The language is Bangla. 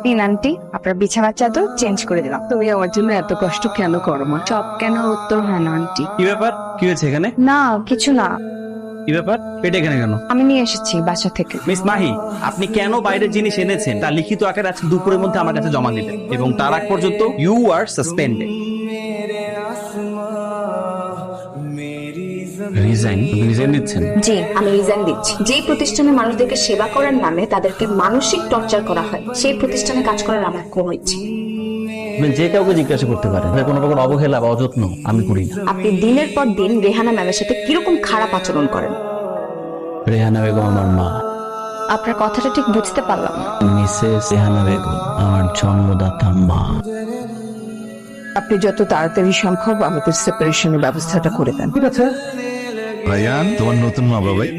দিন আন্টি, আপনার বিছানার চাদর চেঞ্জ করে দিলাম। তুমি আমার জন্য এত কষ্ট কেন করো মা? সব কেন উত্তর হয় না আন্টি। কি ব্যাপার? কি হয়েছে এখানে? না কিছু না, কি ব্যাপার? পেটে এখানে কেন? আমি নিয়ে এসেছি বাসা থেকে। মিস মাহি, আপনি কেন বাইরের জিনিস এনেছেন তার লিখিত আকারে আজকে দুপুরের মধ্যে আমার কাছে জমা দিবেন, এবং তার আগ পর্যন্ত ইউ আর সাসপেন্ডেড। রিজাইন দিচ্ছেন? জি, আমি রিজাইন দিচ্ছি। যেই প্রতিষ্ঠানে মানুষদেরকে সেবা করার নামে তাদেরকে মানসিক টর্চার করা হয়, সেই প্রতিষ্ঠানে কাজ করার আমার কোনো ইচ্ছে নেই। আপনি যে কাউকে জিজ্ঞাসা করতে পারেন, কোনো প্রকার অবহেলা বা অযত্ন আমি করি না। আপনি দিনের পর দিন রেহানা ম্যামের সাথে কিরকম খারাপ আচরণ করেন। রেহানা বেগম আমার মা। আপনার কথাটা ঠিক বুঝতে পারলাম না। মিসেস রেহানা বেগম আমার জন্মদাতা মা। আপনি যত তাড়াতাড়ি সম্ভব আমাদের সেপারেশনের ব্যবস্থাটা করে দেন। ঠিক আছে রায়ান, তোমার নতুন মা বাবাই।